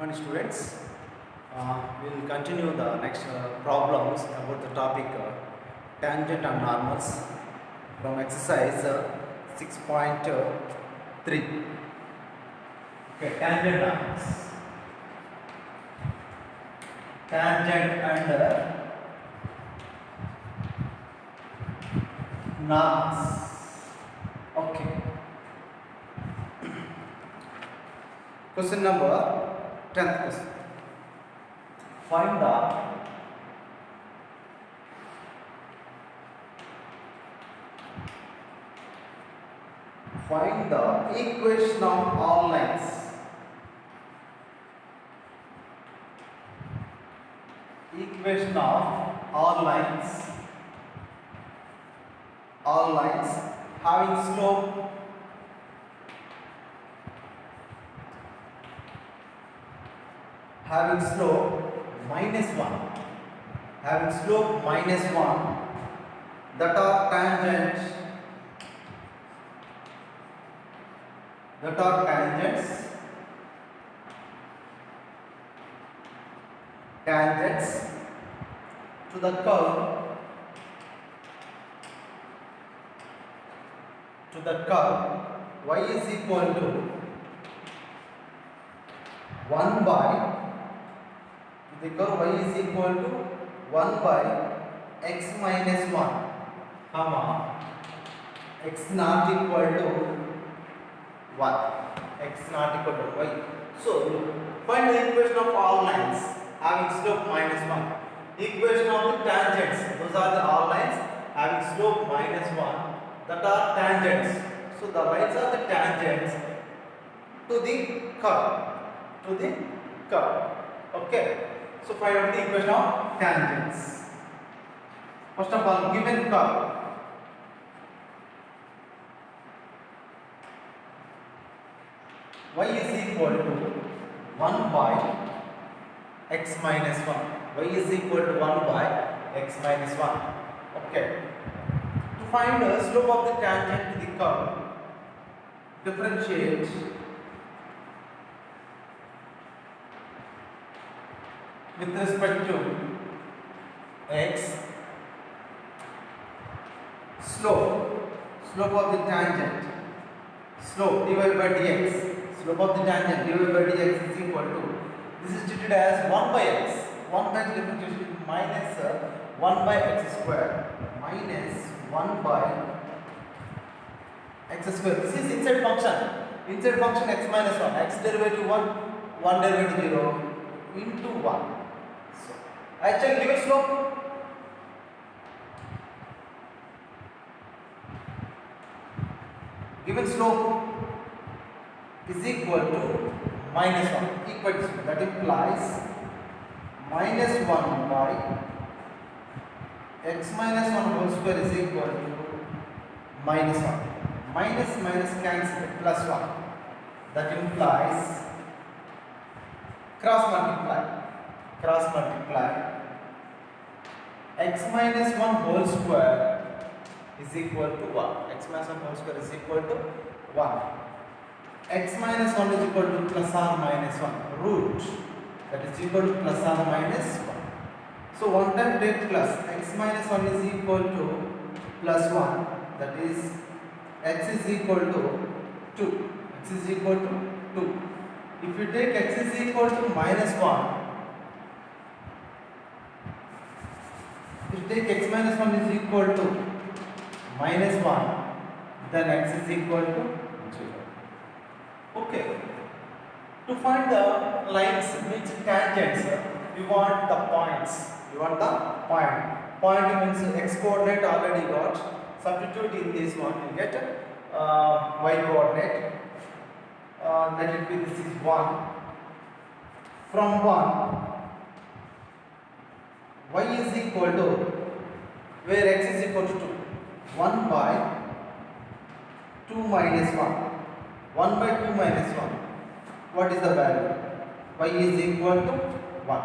Morning students, we will continue the next problems about the topic tangent and normals from exercise 6.3. Okay, tangent normals. Tangent and normals. Okay. Question number 10th question. Find the equation of all lines. Equation of all lines having slope minus 1 that are tangents to the curve y is equal to 1 by the curve y is equal to 1 by x minus 1 comma x not equal to 1 y. So find the equation of all lines having slope minus 1. Equation of the tangents, those are the all lines having slope minus 1 that are tangents. So the lines are the tangents to the curve. Okay. So find out the equation of tangents. First of all, given curve y is equal to 1 by x minus 1. Y is equal to 1 by x minus 1. Okay. To find the slope of the tangent to the curve, differentiate with respect to x slope of the tangent, slope divided by dx, slope of the tangent divided by dx is equal to, this is treated as 1 by x, 1 by differentiation minus 1 by x square minus 1 by x square. This is inside function x minus 1, x derivative 1, 1 derivative 0 into 1. So actually given slope is equal to minus 1, that implies minus 1 by x minus 1 whole square is equal to minus 1. Minus cancel, plus 1. That implies cross multiply x minus 1 whole square is equal to 1. X minus 1 whole square is equal to 1. X minus 1 is equal to plus or minus 1. Root that is equal to plus or minus 1. So 1 time take plus. X minus 1 is equal to plus 1. That is x is equal to 2. If you take x is equal to minus 1, if you take x minus 1 is equal to minus 1, then x is equal to 0. Okay. To find the lines which tangents, we want the points. Point means x coordinate already got. Substitute in this one, you get y coordinate. Let it be, this is 1. From 1, y is equal to, where x is equal to 2, 1 by 2 minus 1. 1 by 2 minus 1. What is the value? Y is equal to 1.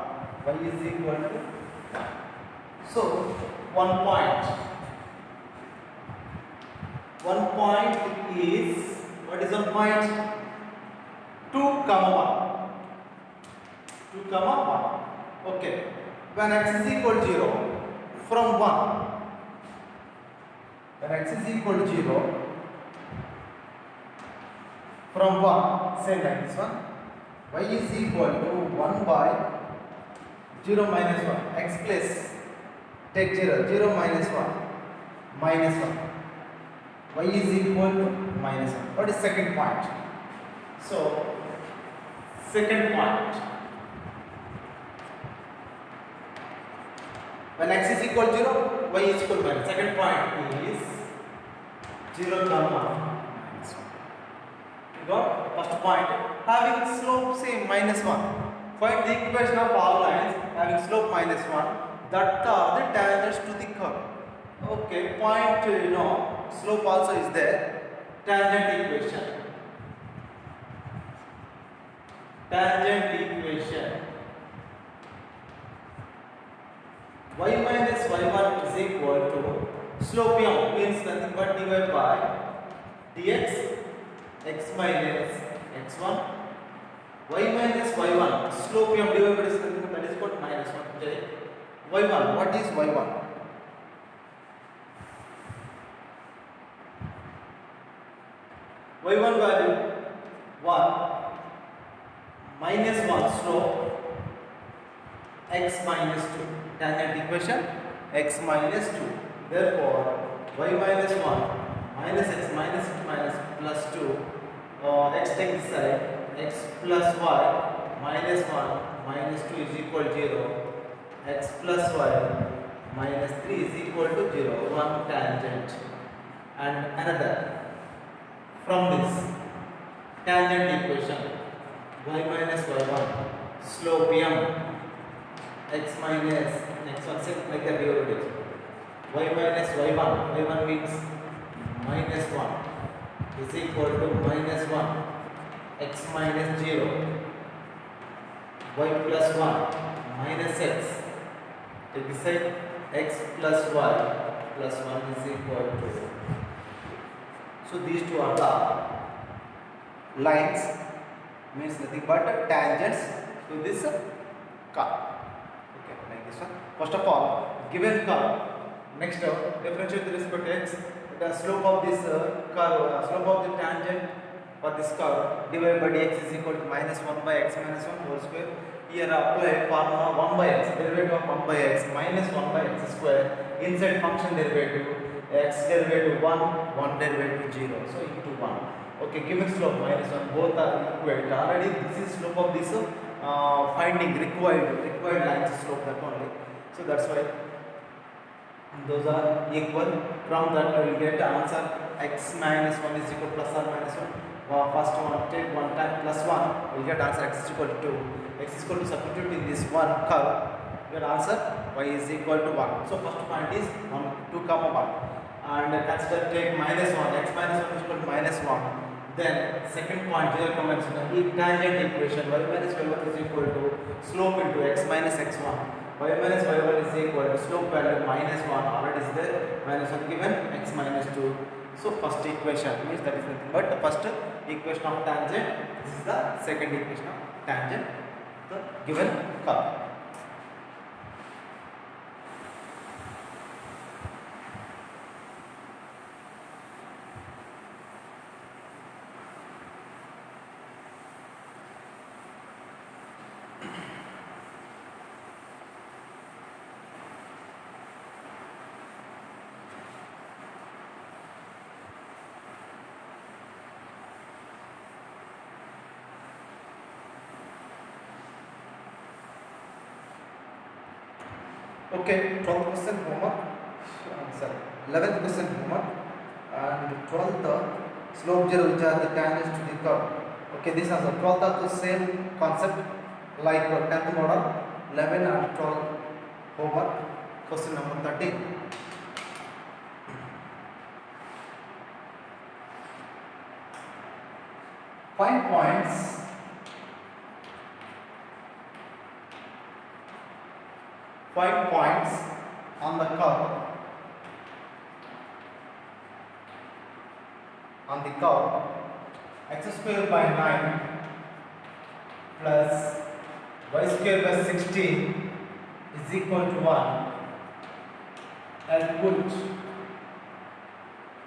So, 1 point is, what is 1 point? 2, 1. 2 comma 1. Okay, when x is equal to 0 from 1, when x is equal to 0 from 1, same like this one, y is equal to 1 by 0 minus 1, x plus, take 0, 0 minus 1, minus 1, y is equal to minus 1. What is second point? So, second point, when x is equal to 0, y is equal to 1. Second point is 0 comma minus 1. You got first point, having slope same minus 1. Find the equation of all lines having slope minus 1 that are the tangents to the curve. Okay, point, slope also is there. Tangent equation. Tangent equation. Y minus y1 is equal to slope m means nothing but divided by dx x minus x1. Y minus y1 slope m divided by something that is called minus 1. Okay. Y1, what is y1? Y1 value 1 minus 1 slope x minus 2. Tangent equation x minus 2. Therefore, y minus 1 minus x minus plus 2. X take this side, x plus y minus 1 minus 2 is equal to 0. X plus y minus 3 is equal to 0. One tangent and another. From this tangent equation, y minus y1 slope m x minus x1 same like the derivative. Y minus y1 means minus 1 is equal to minus 1 x minus 0 y plus 1 minus x. Take this side, x plus y plus 1 is equal to. So these two are the lines, means nothing but tangents to this curve. Okay, like this one. First of all, given curve, next differentiate with respect to x, the slope of this curve, slope of the tangent for this curve divided by dx is equal to minus 1 by x minus 1 whole square. Here apply formula 1 by x, derivative of 1 by x minus 1 by x square, inside function derivative, x derivative 1, 1 derivative 0, so into 1. Okay, given slope minus 1, both are equal. Already this is slope of this finding required lines slope, that only. So that's why those are equal. From that we will get answer x minus 1 is equal to plus or minus 1. First one, take 1 time plus 1, we will get answer x is equal to 2. X is equal to substitute in this one curve, we get answer y is equal to 1. So first point is 2 comma 1. And consider take minus 1, x minus 1 is equal to minus 1. Then second point, here comes the tangent equation, y minus y1 is equal to slope into x minus x1. Y minus y1 is equal to slope value minus 1, already is there, minus 1 given, x minus 2. So first equation means that is nothing but the first equation of tangent. This is the second equation of tangent, the given curve. Okay, 12th question homework, sorry, 11th question homework, and 12th slope 0 which are the tangents to the curve. Okay, this is the 12th are the same concept like 10th model, 11 and 12 homework. Question number 13. Find points on the curve x square by 9 plus y square by 16 is equal to 1, and put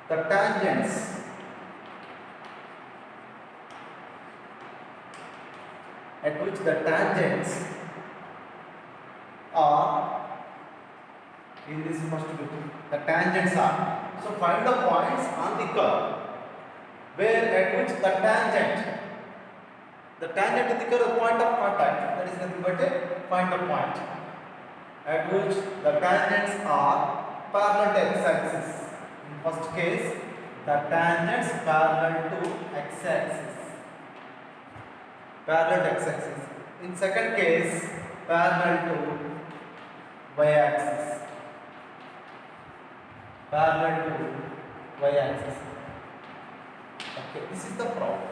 the tangents at which the tangents are in this first bit. The tangents are. So find the points on the curve where at which the tangent to the curve, point of contact, that is nothing but a find the point at which the tangents are parallel to x-axis. In first case, the tangents parallel to x-axis. Parallel to x-axis. In second case, parallel to y-axis. Parallel to y-axis. Okay, this is the problem.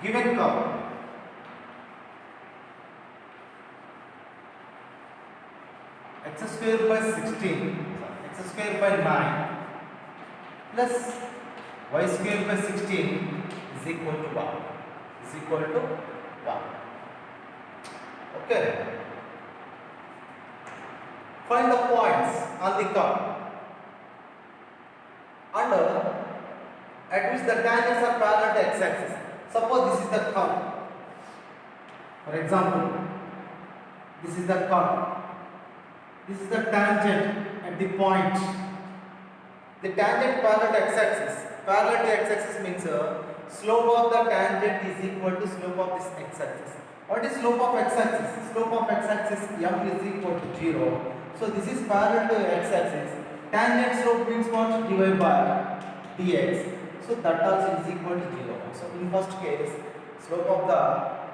Given curve, x square by 16, x square by 9 plus y square by 16 is equal to 1. Is equal to 1. Okay. Find the points on the curve under at which the tangents are parallel to x-axis. Suppose this is the curve. For example, this is the curve. This is the tangent at the point. The tangent parallel to x-axis. Parallel to x-axis means slope of the tangent is equal to slope of this x-axis. What is slope of x-axis? Slope of x-axis m is equal to 0. So this is parallel to x-axis. Tangent slope means what? Dy by dx. So that also is equal to 0. So in first case, slope of the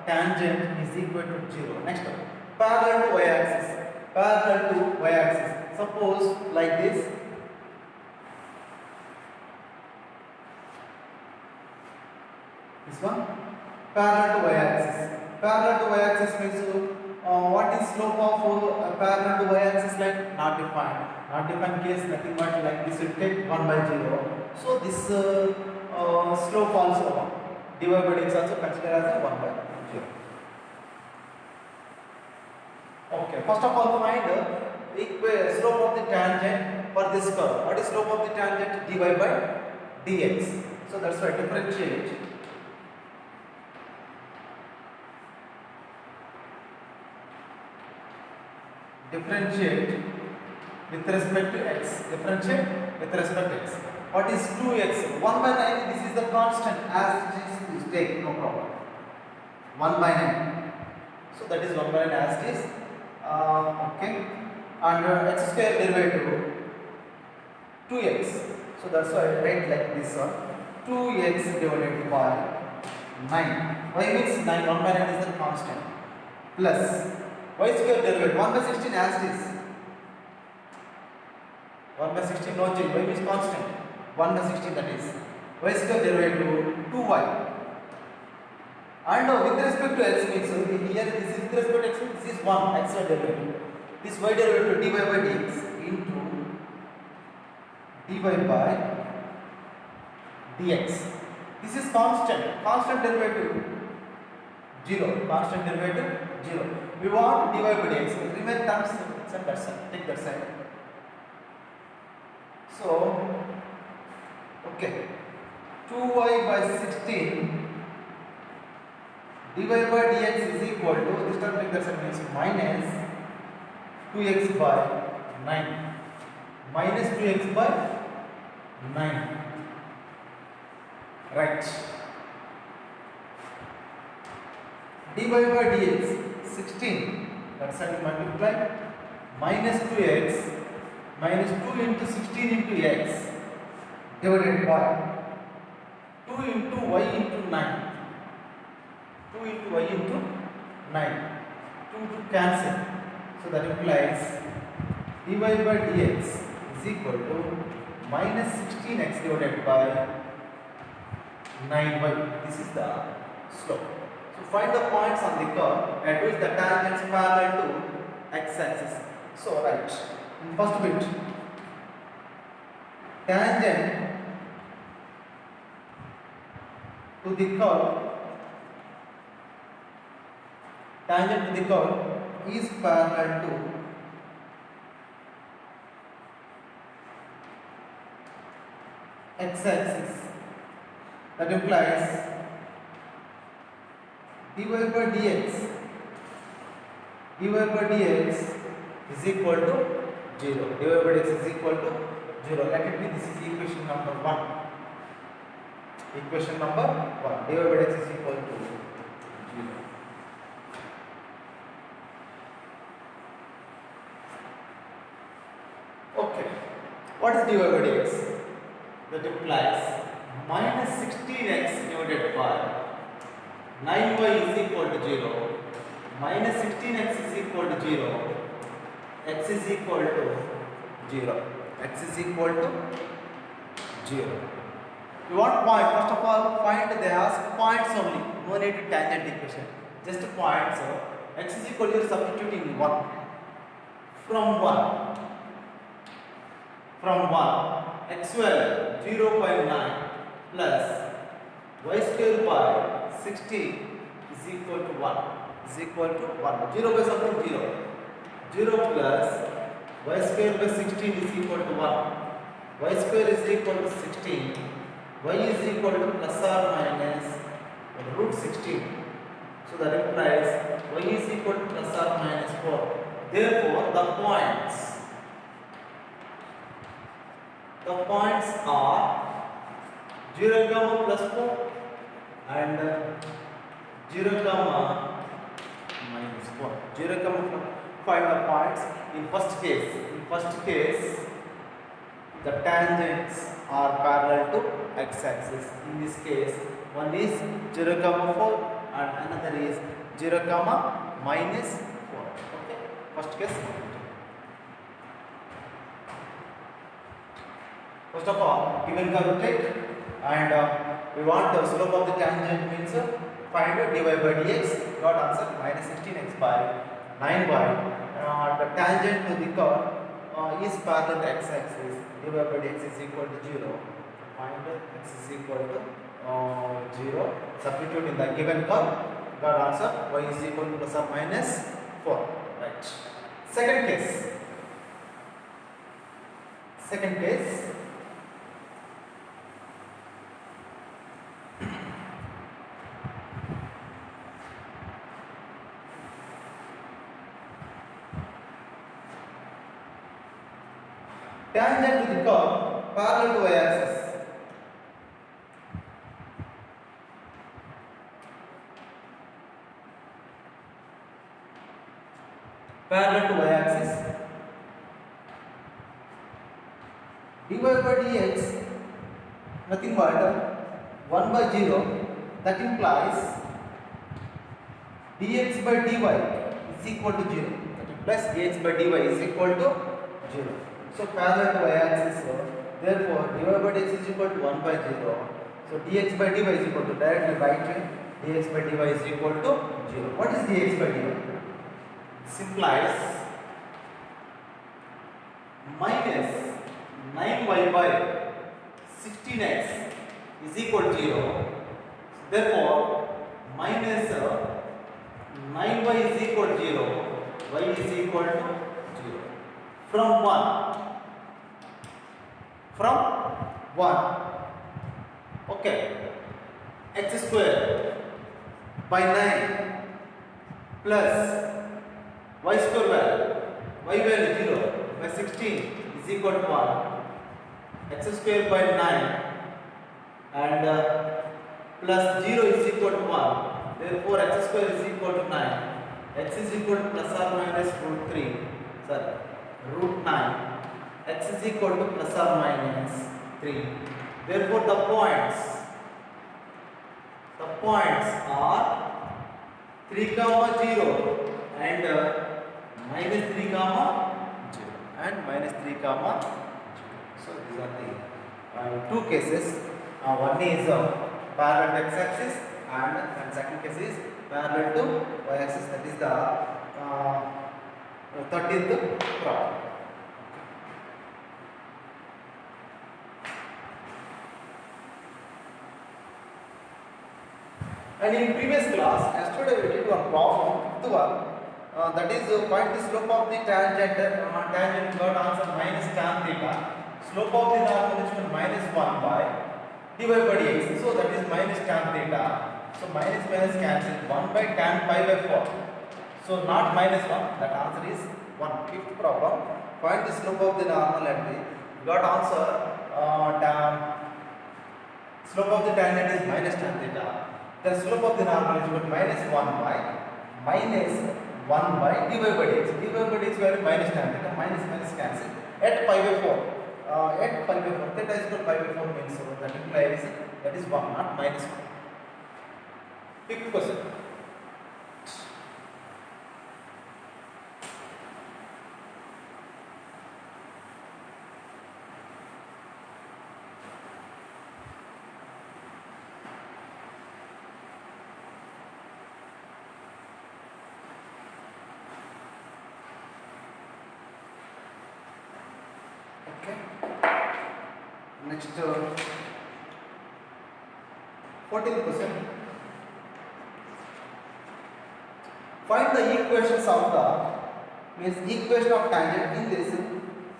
tangent is equal to 0. Next one, parallel to y-axis. Parallel to y-axis. Suppose like this. This one, parallel to y-axis. Parallel to y-axis means what is slope of parallel to y-axis? Like not defined. Not defined case, nothing but like this will take 1 by 0. So this slope also dy by dx also consider as a 1 by 0. Okay, first of all find slope of the tangent for this curve. What is slope of the tangent? Dy by dx. So that's why differentiate with respect to x. Differentiate with respect to x. What is 2x? 1 by 9, this is the constant as it is take, no problem. 1 by 9. So that is 1 by 9 as it is. Okay. And x square derivative 2x. So that's why I write like this one. 2x divided by 9. Y means 9. 1 by 9 is the constant. Plus y square derivative 1 by 16 as it is. 1 by 16 no change. Y means constant. 1 by 16 that is. Y square derivative 2y. And with respect to x means here this is with respect to x, this is 1 x derivative. This y derivative dy by dx into dy by dx. This is constant. Constant derivative 0. Constant derivative 0. We want dy by dx. Remain terms and that side. Take that side. So, okay. 2y by 16 dy by dx is equal to, this term take that side means minus 2x by 9. Minus 2x by 9. Right. Dy by dx 16. That side multiply minus 2x minus 2 into 16 into x divided by 2 into y into 9. 2 into y into 9. 2 to cancel. So that implies dy by dx is equal to minus 16x divided by 9y. This is the slope. So find the points on the curve at which the tangents parallel to x-axis. So right, in first bit, tangent to the curve tangent to the curve is parallel to x-axis. That implies dy by dx is equal to 0. dy by dx is equal to 0. Let it be, this is equation number 1. Equation number 1. dy by dx is equal to 0. Okay. What is dy by dx? That implies minus 16x divided by 9y is equal to 0. Minus 16x is equal to 0. X is equal to 0. X is equal to 0. You want point. First of all, point, they ask points only. No need to tangent equation. Just points. So x is equal to substituting 1. From 1, x value 0.9 plus y square by 16 is equal to 1. Is equal to 1. 0 by something 0. 0 plus y square by 16 is equal to 1. Y square is equal to 16. Y is equal to plus or minus root 16. So that implies y is equal to plus or minus 4. Therefore, the points are 0 comma plus 4 and 0 comma minus 4. 0 comma 4. Find the points. In first case, the tangents are parallel to x-axis. In this case, one is 0 comma 4 and another is 0 comma minus 4. Okay. First case. First of all, given curve take and we want the slope of the tangent means find dy by dx. Got answer minus 16x by 9y. The tangent to the curve is parallel to x-axis. Dy by dx is equal to 0. Find x is equal to 0. Substitute in the given curve. Got answer y is equal to plus or minus 4. Right. Second case. Tangent to the curve parallel to y-axis. Parallel to y-axis. dy by dx nothing but 1 by 0. That implies dx by dy is equal to 0. That implies dx by dy is equal to 0. So parallel to y-axis, therefore dy by dx is equal to 1 by 0. So dx by dy is equal to, directly write dx by dy is equal to 0. What is dx by dy? This implies minus 9y by 16x is equal to 0. Therefore minus 9y is equal to 0. Y is equal to 0. From 1. Okay. X square by 9 plus y square value. Y value 0 by 16 is equal to 1. X square by 9 and plus 0 is equal to 1. Therefore, x square is equal to 9. X is equal to plus or minus root 9. X is equal to plus or minus 3. Therefore, the points are 3, 0 and minus 3, 0 and minus 3, 0. So these are the two cases. One is parallel to x-axis and second case is parallel to y-axis. That is the 13th problem. And in previous class, yesterday we did one problem, fifth one, that is find the slope of the tangent. Tangent got answer minus tan theta. Slope of the normal is minus 1 by dy by dx. So that is minus tan theta. So minus minus cancel 1 by tan pi by 4. So not minus 1. That answer is 1. Fifth problem. Find the slope of the normal at the. Got answer. Slope of the tangent is minus tan theta. The slope of the normal is equal to minus 1 by dy by dx. Dy by dx value minus tan theta, minus minus cancel at pi by 4. At pi by 4, theta is equal to pi by 4 means so that implies that is 1, not minus 1. Fifth question. Okay. Next, 14th question. Find the equations of the equation of tangent in this.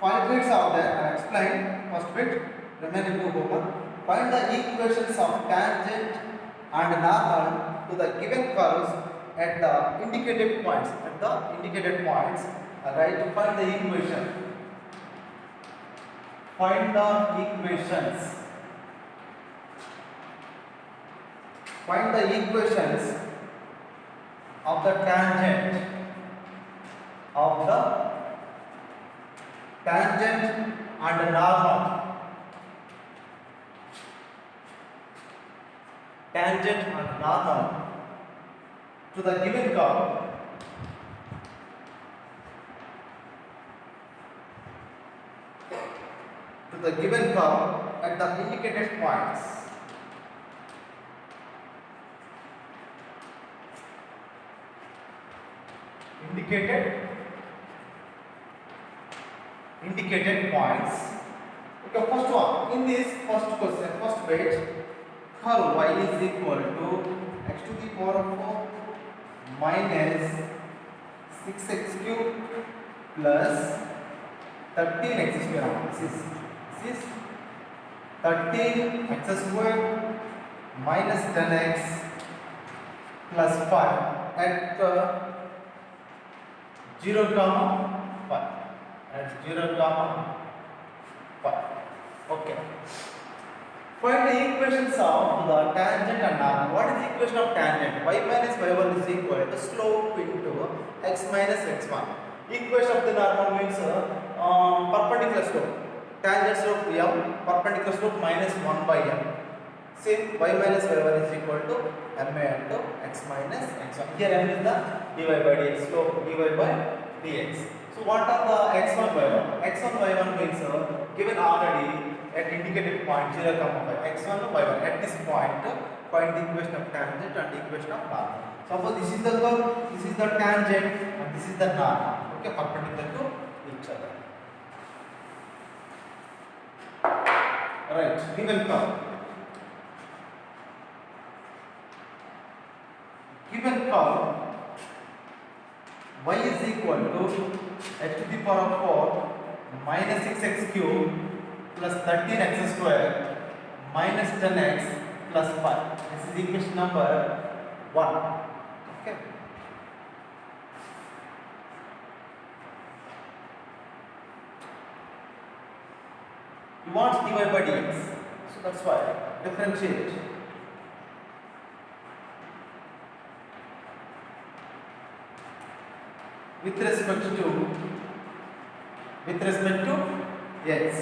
5 bits are there. I explained first bit. Remaining 2 homework. Find the equations of tangent and normal to the given curves at the indicated points. Right. To find the equation. Find the equations. Find the equations of the tangent and normal. Tangent and normal to the given curve. The given curve at the indicated points. Indicated points. Okay, first one. In this first question, first bit, curve y is equal to x to the power of 4 minus 6x cube plus 13x square. This is 13x square minus 10x plus 5 at 0 comma 5. At 0 comma 5. Okay. Find the equations of the tangent and normal. What is the equation of tangent? Y minus y1 is equal to slope into x minus x1. Equation of the normal means perpendicular slope. Tangent slope m, perpendicular slope minus 1 by m. Same y minus y1 is equal to m into x minus x1. Here m is the dy by dx, slope dy by dx. So what are the x1 y1? x1 y1 means given already at indicated point 0 comma 5. x1 y1 at this point find the equation of tangent and the equation of normal. Suppose this is the curve, this is the tangent and this is the normal. Okay, perpendicular to each other. Right, given curve. Given curve y is equal to x to the power of 4 minus 6x cube plus 13x square minus 10x plus 5. This is equation number 1. Okay. You want dy by dx, so that's why differentiate. With respect to x,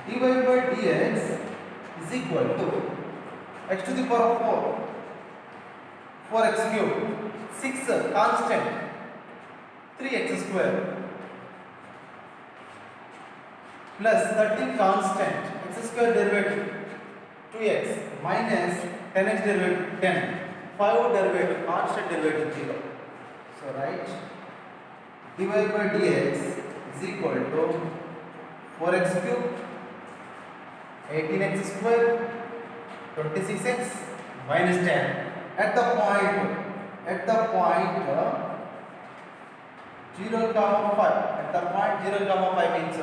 dy by dx is equal to x to the power of 4, 4x cube, 6 constant, 3x square plus 13 constant, x square derivative 2x minus 10x derivative 10, 5 derivative constant derivative 0. So write dy by dx is equal to 4x cube, 18x square, 26x minus 10 at the point 0 comma 5. At the point 0 comma 5 means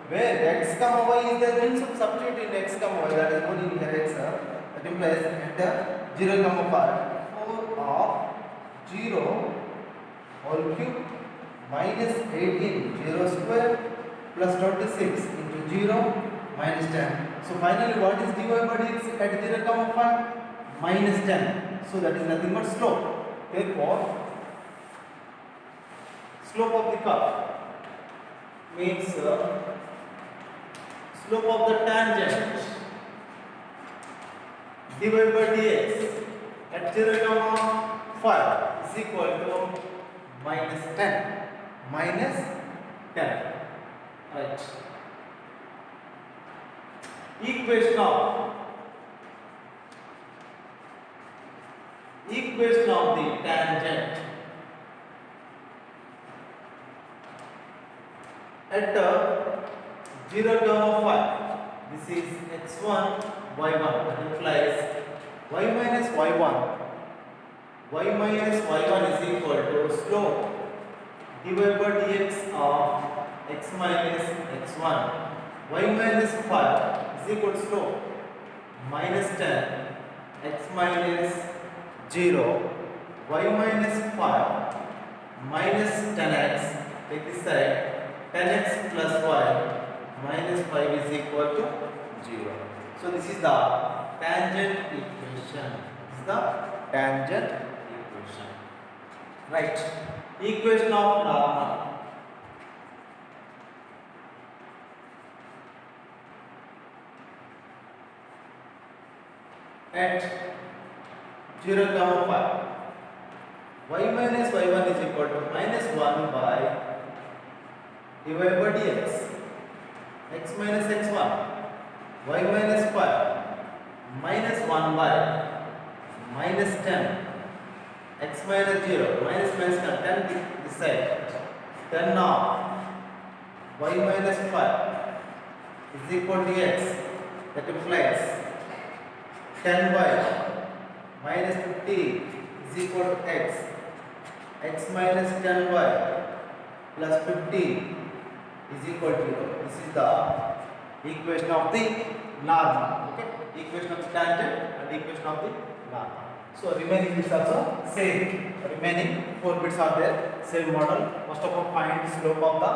where x comma y is there means substitute in x comma y, that is only here x, that implies at the 0 comma 5 4 of 0 whole cube minus 18 0 square plus 26 into 0 minus 10. So finally what is dy by dx at 0 comma 5? Minus 10. So that is nothing but slope. Therefore slope of the curve means slope of the tangent dy by dx at 0 comma 5 is equal to minus 10. Minus 10. Right. Equation of the tangent at 0 comma 5. This is x1 y1, that implies y minus y1 is equal to slope dy by dx of x minus x1. Y minus 5 is equal to slope minus 10 x minus 0 y minus 5 minus 10x, take this side, 10x plus y minus 5 is equal to 0. So this is the tangent equation. This is the tangent equation. Right. Equation of normal. At 0 comma 5, y minus y1 is equal to minus 1 by dy by dx, x minus x1, y minus 5 minus 1 by minus 10 x minus 0 minus 10 this side, 10 now y minus 5 is equal to x, that implies 10y minus 50 is equal to x minus 10y plus 50 is equal to 0. This is the equation of the normal. Okay, equation of the tangent and equation of the normal. So remaining bits also same. Remaining 4 bits are there, same model. First of all, find the slope of the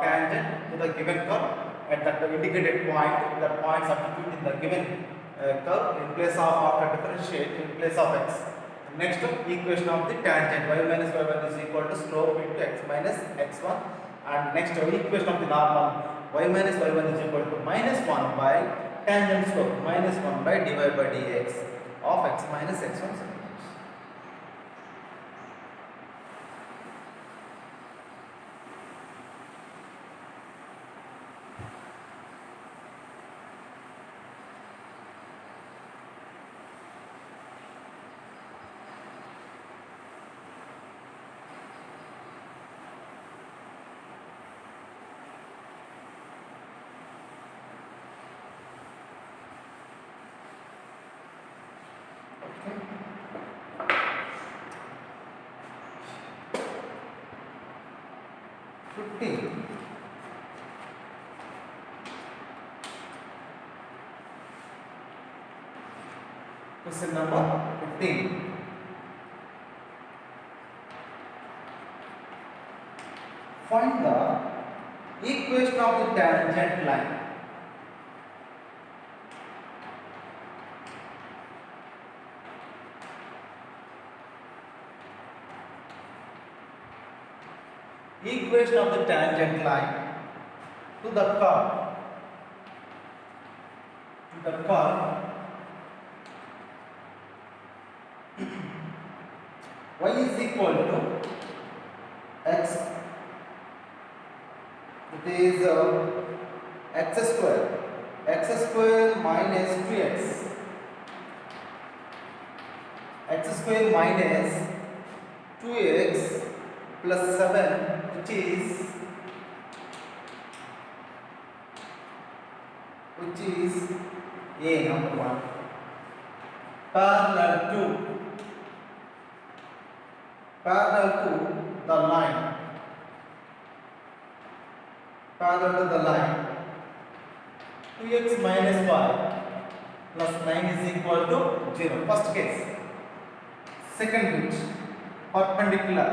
tangent to the given curve at that indicated point. That point substitute in the given curve in place of after differentiate in place of x. Next equation of the tangent y minus y1 is equal to slope into x minus x1, and next equation of the normal y minus y1 is equal to minus 1 by tangent slope minus 1 by dy by dx of x minus x1. Question number 15. Find the equation of the tangent line. Equation of the tangent line to the curve. Y is equal to x, it is x square minus 2x, x square minus 2x plus 7, which is A, number 1. parallel to the line, parallel to the line. 2x minus y plus 9 is equal to 0. First case. Second bit, perpendicular.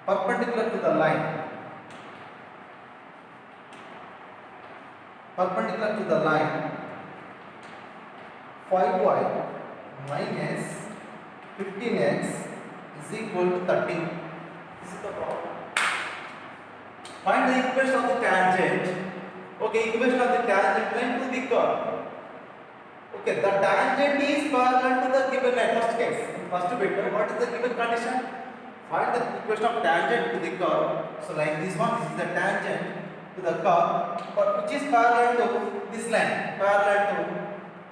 Perpendicular to the line. Perpendicular to the line. 5y minus 15x is equal to 13. This is the problem. Find the equation of the tangent. Okay, equation of the tangent line to the curve. Okay, the tangent is parallel to the given line. First case. First bit, what is the given condition? Find the equation of tangent to the curve. So like this one, this is the tangent to the curve, but which is parallel to this line, parallel to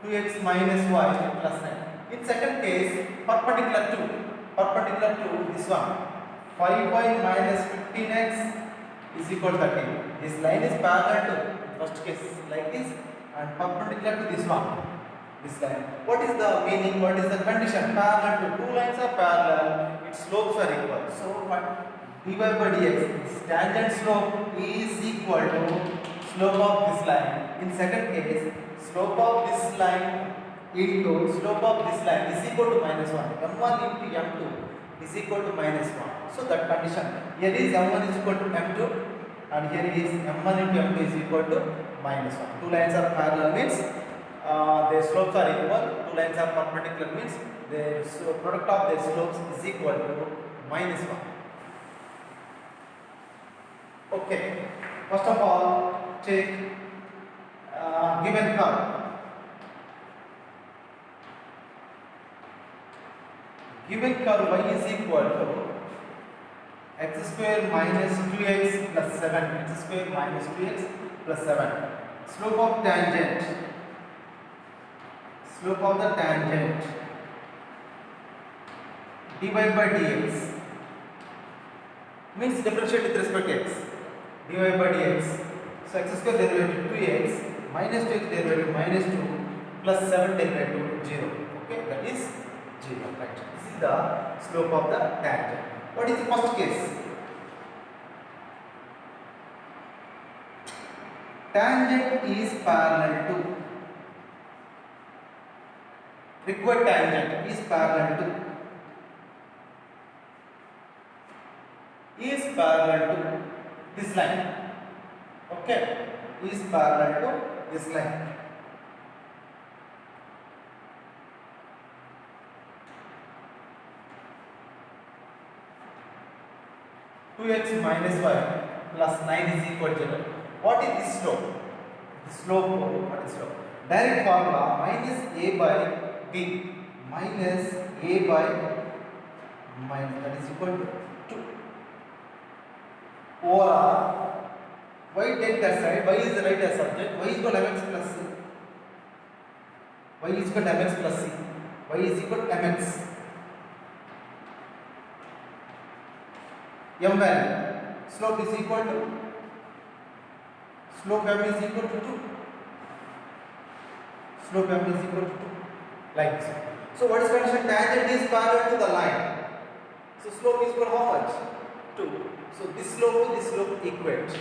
2x minus y plus 9. In second case, perpendicular to this one, 5y minus 15x is equal to 13. This line is parallel to first case like this and perpendicular to this one, this line. What is the meaning? What is the condition? Parallel to two lines are parallel, its slopes are equal. So what? dy by dx, this tangent slope is equal to slope of this line. In second case, slope of this line into slope of this line is equal to minus 1. m1 into m2 is equal to minus 1. So that condition, here is m1 is equal to m2 and here is m1 into m2 is equal to minus 1. Two lines are parallel means their slopes are equal. Two lines are perpendicular means their product of their slopes is equal to minus 1. Okay, first of all, check given curve. Given curve y is equal to x square minus 2x plus 7, x square minus 2x plus 7. Slope of tangent, slope of the tangent dy by dx means differentiate with respect to x, dy by dx. So x square derivative 2x minus 2x derivative minus 2 plus 7 derivative 0. Okay, that is 0. Right. This is the slope of the tangent. What is the first case? Tangent is parallel to, required tangent is parallel to, this line. Okay, is parallel to this line. x minus y plus 9 is equal to 0. What is this slope? The slope, what is slope? Direct formula, minus a by b minus a by minus, that is equal to 2. Over y take that side, y is the right as subject, y is equal to mx plus c, y is equal to mx plus c, y is equal to mx. M value, slope is equal to, slope m is equal to 2, slope m is equal to 2, like this. So what is condition? Tangent is parallel to the line, so slope is equal to how much? 2. So this slope equate.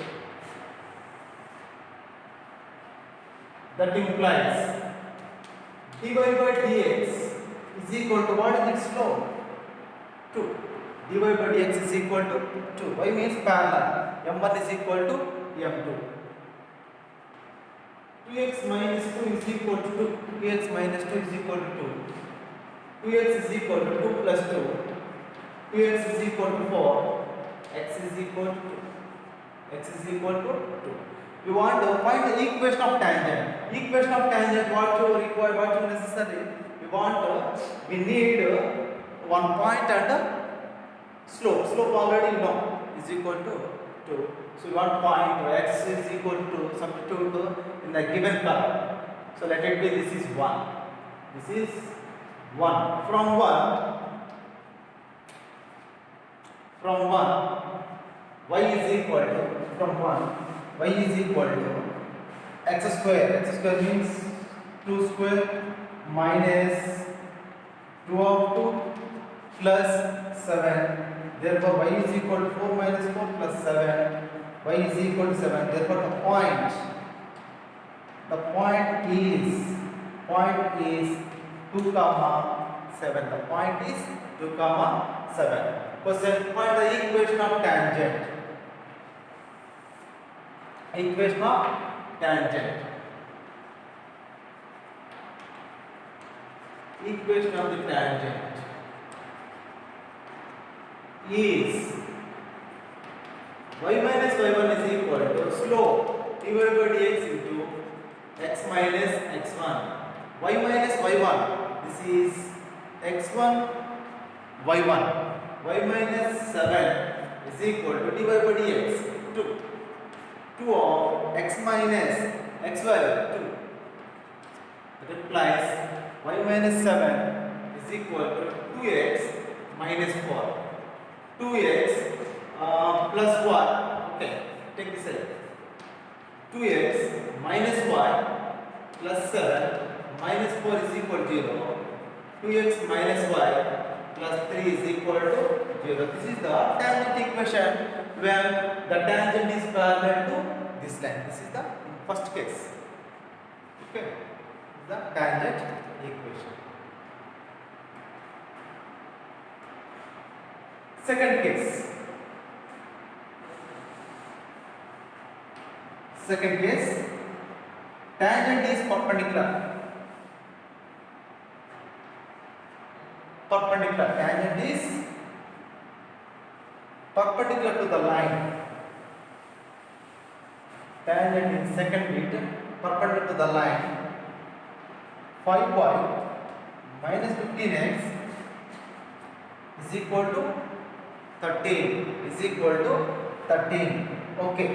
That implies dy by dx is equal to, what is its slope? 2. dy by dx is equal to 2. Y means parallel. m1 is equal to m2. 2x minus 2 is equal to 2. 2x minus 2 is equal to 2. 2x is equal to 2 plus 2. 2x is equal to 4. X is equal to 2. X is equal to 2. We want to find the equation of tangent. Equation of tangent, what you require, what you necessary? We need one point and slope. Slope already you know is equal to 2. So we want point x is equal to substitute in the given curve. So let it be, this is 1. This is 1. From 1, y is equal to, from 1, y is equal to x square means 2 square minus 2 of 2 plus 7. Therefore y is equal to 4 minus 4 plus 7. Y is equal to 7. Therefore the point is 2 comma 7. The point is 2 comma 7. Question, find the equation of tangent. Equation of tangent. Equation of the tangent is y minus y1 is equal to slope divided by dx into x minus x1. Y minus y1, this is x1 y1. Y minus 7 is equal to divided by dx 2 of x minus x value 2. That implies y minus 7 is equal to 2x minus 4. 2x plus y. Okay, take this side. 2x minus y plus 7 minus 4 is equal to 0. 2x minus y plus 3 is equal to 0. This is the tangent equation when the tangent is parallel to this line. This is the first case. Okay, the tangent equation. Second case. Second case, tangent is perpendicular. Tangent is perpendicular to the line. Tangent in second bit perpendicular to the line. 5y minus 15x is equal to 13. Is equal to 13. Okay.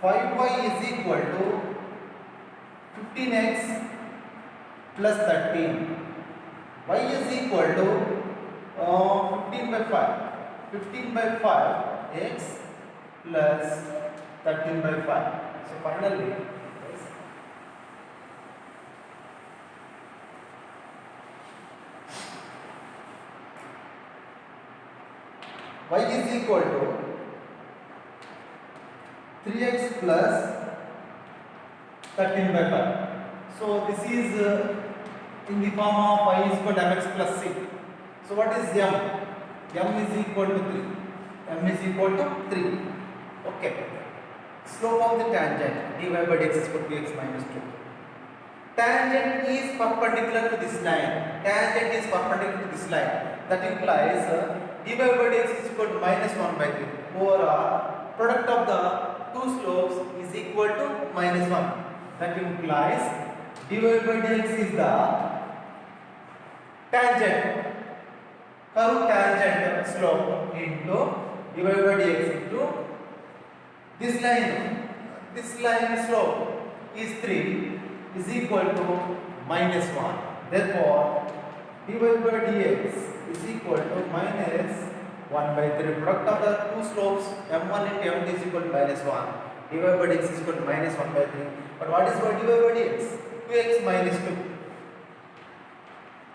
5y is equal to 15x plus 13. Y is equal to 15 by 5. 15 by 5 x plus 13 by 5. So finally, y is equal to 3x plus 13 by 5. So this is in the form of y is equal to mx plus c. So what is m? M is equal to 3. M is equal to 3. Okay. Slope of the tangent dy by dx is equal to x minus 2. Tangent is perpendicular to this line. Tangent is perpendicular to this line. That implies dy by dx is equal to minus 1 by 3. Overall, product of the two slopes is equal to minus 1. That implies dy by dx is the tangent, curve tangent slope into dy by dx into this line slope is 3 is equal to minus 1. Therefore, dy by dx is equal to minus 1 by 3. Product of the two slopes m1 into m2 is equal to minus 1. dy by dx is equal to minus 1 by 3. But what is dy by dx? 2x minus 2.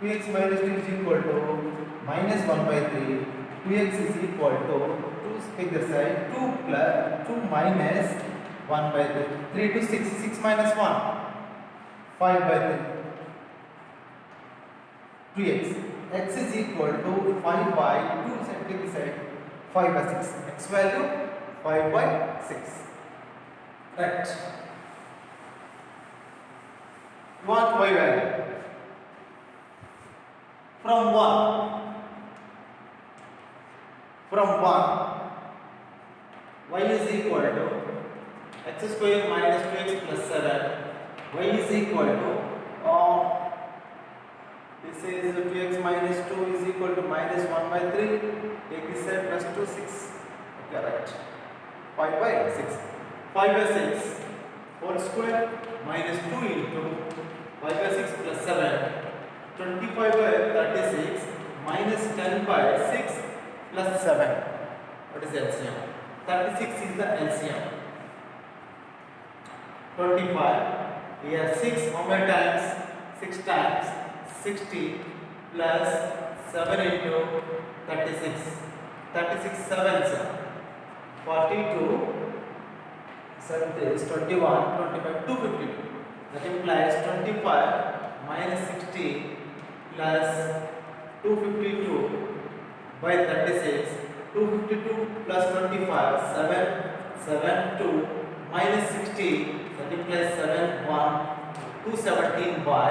2x minus 2 is equal to minus 1 by 3. 2x is equal to 2, take the side, 2 plus 2 minus 1 by 3. 3 to 6, 6 minus 1, 5 by 3. 2x. X is equal to 5 by 2, take the side, 5 by 6. X value 5 by 6. Right. Want y value from 1 y is equal to x square minus 2x plus 7. Y is equal to this is 2x minus 2 is equal to minus 1 by 3. Take this side plus 2, 6. Okay, right. 5 by 6. 5 by 6 whole square minus 2 into 5 by 6 plus 7. 25 by 36 minus 10 by 6 plus 7. What is LCM? 36 is the LCM. 25. Here 6, how many times? 6 times 60 plus 7 into 36. 36 sevens. 42. 7 is 21, 25, 252. That implies 25 minus 60 plus 252 by 36. 252 plus 25, 7, 7, 2 minus 60. That implies 7, 1, 217 by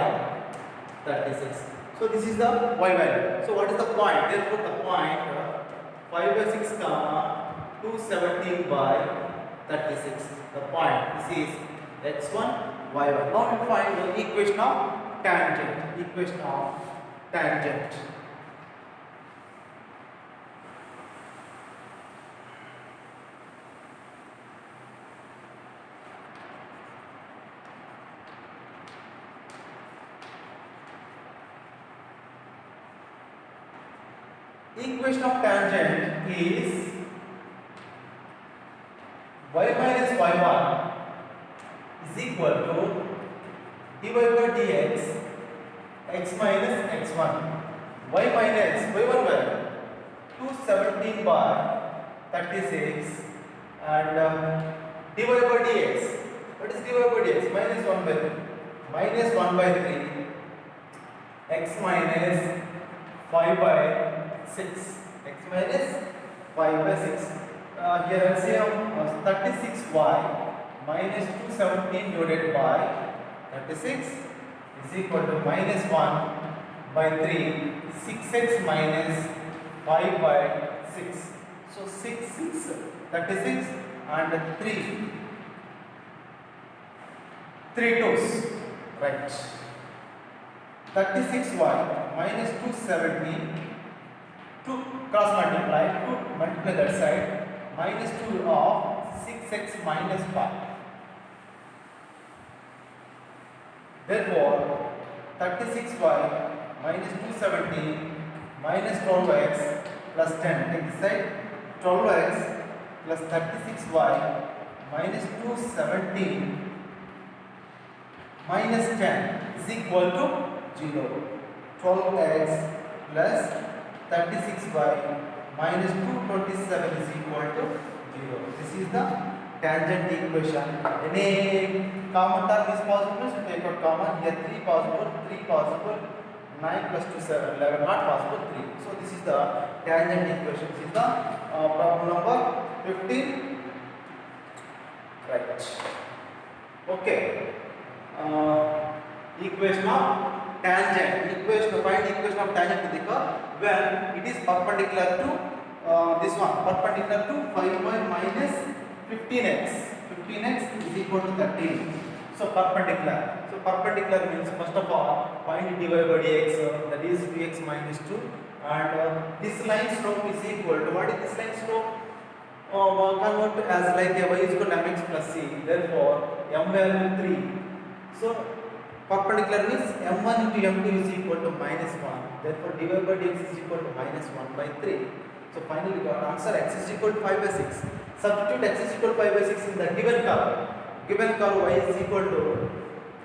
36. So this is the y value. So what is the point? Therefore the point 5 by 6 comma 217 by 36. The point. This is x1 y1. Now we find the equation of tangent. Equation of tangent. Equation of tangent is y minus y1 is equal to dy by dx x minus x1. Y minus y1 value 217 by 36 and dy by dx. What is dy by dx? Minus 1 by 3. Minus 1 by 3 x minus 5 by 6. X minus 5 by 6. Here LCM 36y minus 217 divided by 36 is equal to minus 1 by 3. 6x minus 5 by 6. So 6, 6, 36 and 3. 3 twos. Right. 36y minus 217 to cross multiply, to multiply that side, minus 2 of 6x minus 5. Therefore 36y minus 270 minus 12x plus 10. Take this side, 12x plus 36y minus 270 minus 10 is equal to 0. 12x plus 36y minus 227 is equal to 0. This is the tangent equation. Any common term is possible, so take out common. Here 3 possible, 3 possible, 9 plus 2, 7, 11, not possible, 3. So this is the tangent equation. This is the problem number 15. Right. Okay. Equation of tangent. Find equation of tangent to the curve when it is perpendicular to this one. Perpendicular to 5y minus 15x. 15x is equal to 13. So perpendicular. So perpendicular means first of all find dy by dx, that is 2x minus 2, and this line slope is equal to, what is this line slope? Convert as like a y is equal to mx plus c. Therefore m value 3. So perpendicular means m1 into m2 is equal to minus 1. Therefore dy by dx is equal to minus 1 by 3. So finally we got answer x is equal to 5 by 6. Substitute x is equal to 5 by 6 in the given curve. Given curve y is equal to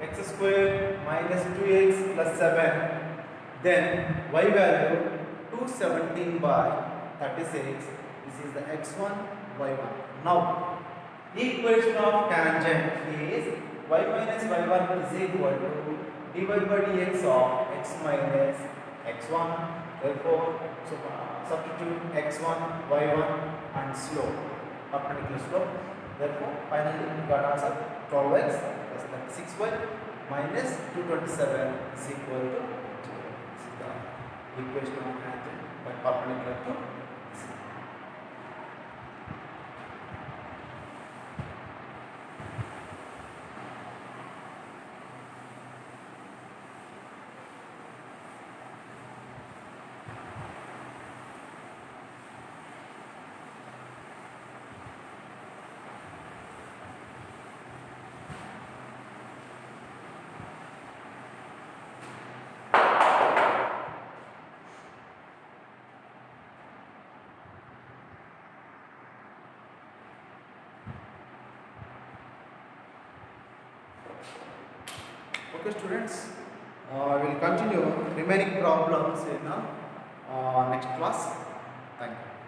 x square minus 2x plus 7. Then y value 217 by 36. This is the x1, y1. Now equation of tangent is y minus y1 is equal to dy by dx of x minus x1. Therefore, substitute x1, y1 and slope, perpendicular slope. Therefore, finally we got answer 12x plus 36y minus 227 is equal to 0. This is the equation of tangent by perpendicular to C. Okay, students, we will continue remaining problems in next class. Thank you.